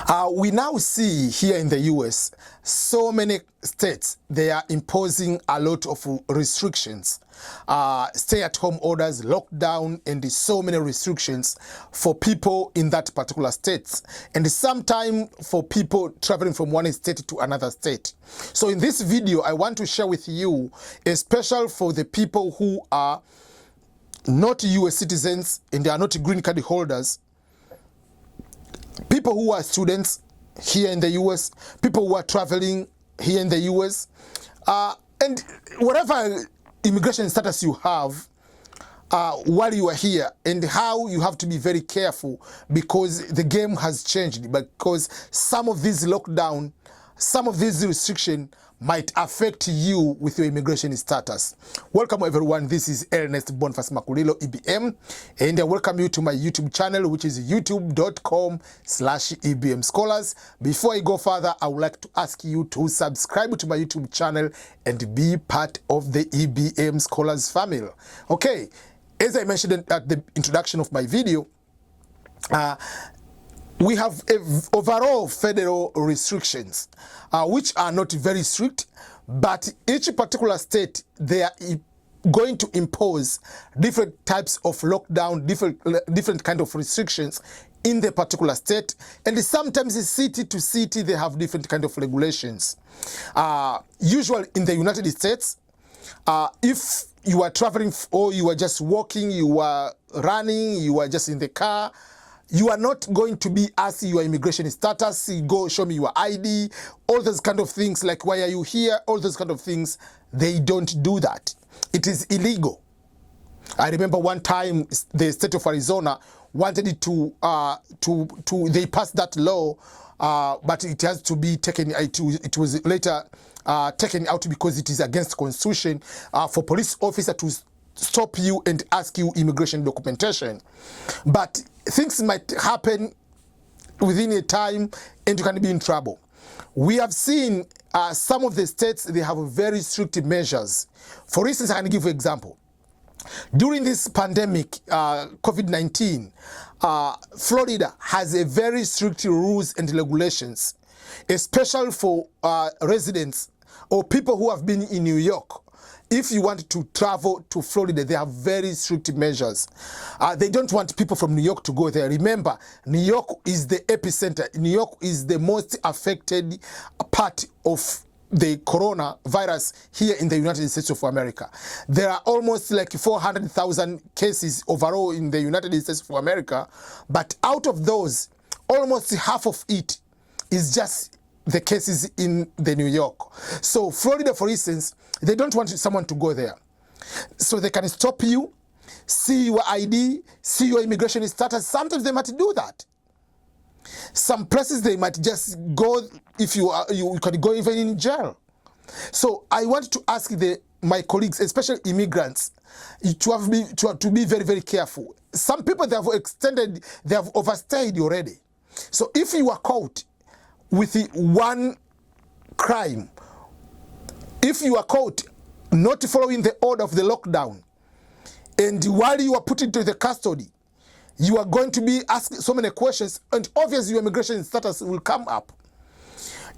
We now see here in the US, so many states, they are imposing a lot of restrictions, stay-at-home orders, lockdown, and so many restrictions for people in that particular state, and sometimes for people traveling from one state to another state. So in this video, I want to share with you, especially for the people who are not US citizens and they are not green card holders, people who are students here in the US, people who are traveling here in the US, and whatever immigration status you have while you are here, and how you have to be very careful because the game has changed, because some of these lockdown, some of these restrictions might affect you with your immigration status. Welcome everyone, this is Ernest Boniface Makulilo, EBM, and I welcome you to my YouTube channel, which is youtube.com/EBM Scholars. Before I go further, I would like to ask you to subscribe to my YouTube channel and be part of the EBM Scholars family. Okay, as I mentioned at the introduction of my video, we have overall federal restrictions, which are not very strict, but each particular state, they are going to impose different types of lockdown, different kind of restrictions in the particular state, and sometimes city to city they have different kind of regulations. Usually in the United States, if you are traveling or you are just walking, you are running, you are just in the car, you are not going to be asked your immigration status, go show me your ID, all those kind of things, like why are you here, all those kind of things. They don't do that. It is illegal. I remember one time the state of Arizona wanted it to they passed that law, but it has to be taken, it was later taken out because it is against Constitution for police officer to stop you and ask you immigration documentation. But things might happen within a time and you can be in trouble. We have seen some of the states, they have very strict measures. For instance, I can give you an example. During this pandemic, COVID-19, Florida has a very strict rules and regulations, especially for residents or people who have been in New York. If you want to travel to Florida, they have very strict measures. They don't want people from New York to go there. Remember, New York is the epicenter. New York is the most affected part of the coronavirus here in the United States of America. There are almost like 400,000 cases overall in the United States of America, but out of those, almost half of it is just the cases in the New York. So Florida, for instance, they don't want someone to go there. So they can stop you, see your ID, see your immigration status. Sometimes they might do that. Some places they might just go, if you can go even in jail. So I want to ask my colleagues, especially immigrants, to be very, very careful. Some people, they have overstayed already. So if you are caught with one crime, if you are caught not following the order of the lockdown, and while you are put into the custody, you are going to be asked so many questions, and obviously your immigration status will come up.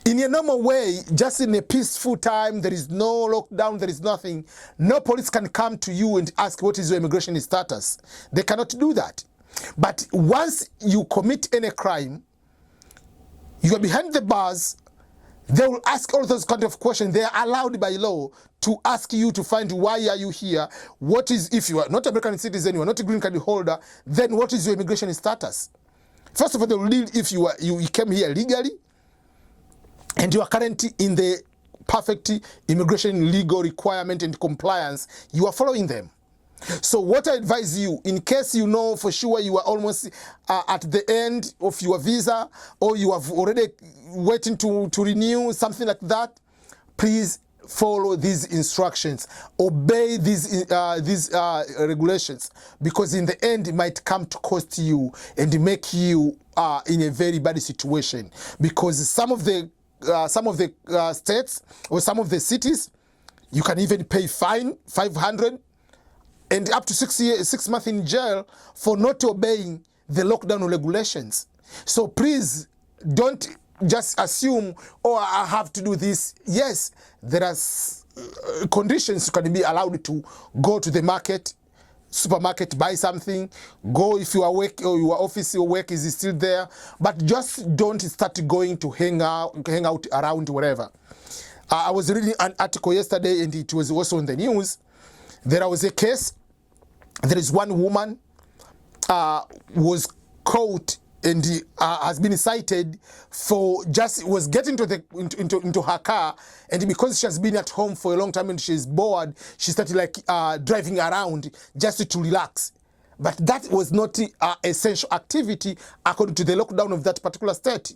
In a normal way, just in a peaceful time, there is no lockdown, there is nothing, no police can come to you and ask what is your immigration status. They cannot do that. But once you commit any crime, you are behind the bars, they will ask all those kind of questions. They are allowed by law to ask you to find why are you here, what is, if you are not American citizen, you are not a green card holder, then what is your immigration status? First of all, they will deal if you came here legally and you are currently in the perfect immigration legal requirement and compliance, you are following them. So what I advise you, in case you know for sure you are almost at the end of your visa, or you have already waiting to renew, something like that, please follow these instructions, obey these regulations, because in the end it might come to cost you and make you in a very bad situation. Because some of the states or some of the cities, you can even pay fine, 500 and up to 6 months in jail for not obeying the lockdown regulations. So please don't just assume, oh, I have to do this. Yes, there are conditions you can be allowed to go to the market, supermarket, buy something, go if you are work or your office, your work is still there, but just don't start going to hang out around wherever. I was reading an article yesterday, and it was also in the news. There was a case. There is one woman was caught and has been cited for just was getting into her car, and because she has been at home for a long time and she's bored, she started like driving around just to relax. But that was not essential activity according to the lockdown of that particular state.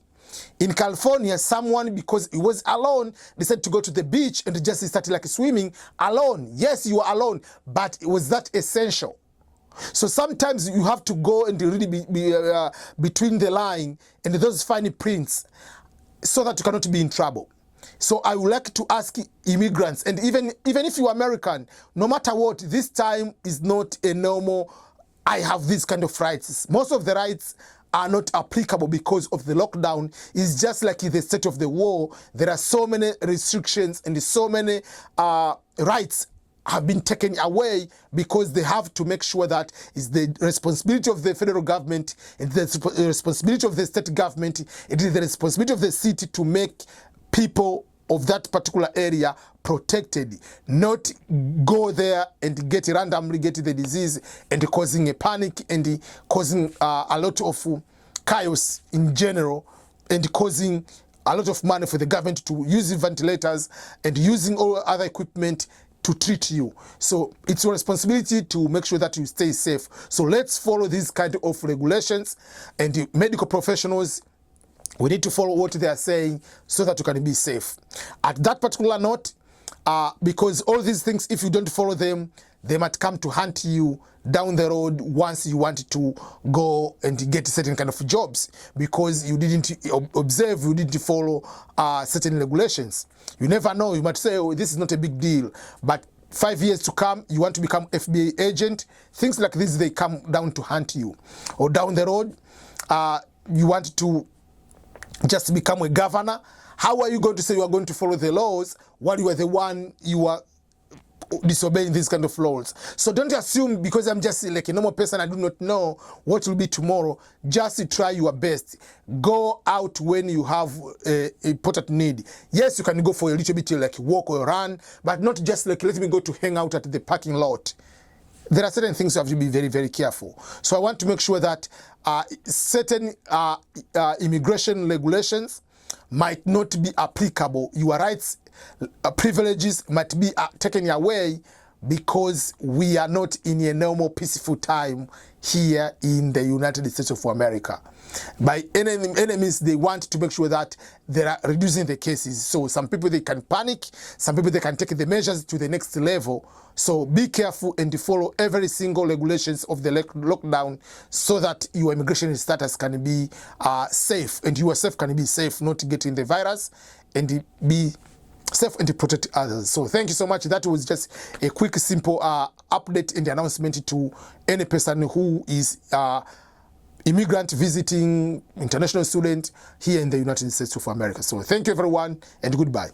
In California, someone, because he was alone, decided to go to the beach and just started like swimming alone. Yes, you are alone, but was that essential? So sometimes you have to go and really be between the line and those fine prints so that you cannot be in trouble. So I would like to ask immigrants, and even if you are American, no matter what, this time is not a normal, I have these kind of rights. Most of the rights are not applicable because of the lockdown. It's just like in the state of the war. There are so many restrictions and so many rights have been taken away because they have to make sure that it's the responsibility of the federal government, it's the responsibility of the state government, it is the responsibility of the city to make people of that particular area protected, not go there and randomly get the disease and causing a panic and causing a lot of chaos in general and causing a lot of money for the government to use ventilators and using all other equipment to treat you. So it's your responsibility to make sure that you stay safe. So let's follow these kind of regulations, and the medical professionals, we need to follow what they are saying so that you can be safe. At that particular note, because all these things, if you don't follow them, they might come to hunt you down the road once you want to go and get certain kind of jobs because you didn't observe, you didn't follow certain regulations. You never know. You might say, oh, this is not a big deal. But 5 years to come, you want to become FBI agent. Things like this, they come down to hunt you. Or down the road, you want to just become a governor. How are you going to say you are going to follow the laws while you are the one you are disobeying these kind of laws? So don't assume because I'm just like a normal person, I do not know what will be tomorrow. Just try your best. Go out when you have a important need. Yes, you can go for a little bit like walk or run, but not just like let me go to hang out at the parking lot. There are certain things you have to be very, very careful. So I want to make sure that certain immigration regulations might not be applicable. Your rights, privileges might be taken away because we are not in a normal peaceful time here in the United States of America. By any means, they want to make sure that they are reducing the cases. So some people, they can panic. Some people, they can take the measures to the next level. So be careful and follow every single regulations of the lockdown so that your immigration status can be safe and yourself can be safe, not getting the virus, and be safe and protect others. So thank you so much. That was just a quick, simple update and announcement to any person who is immigrant visiting, international student here in the United States of America. So thank you everyone and goodbye.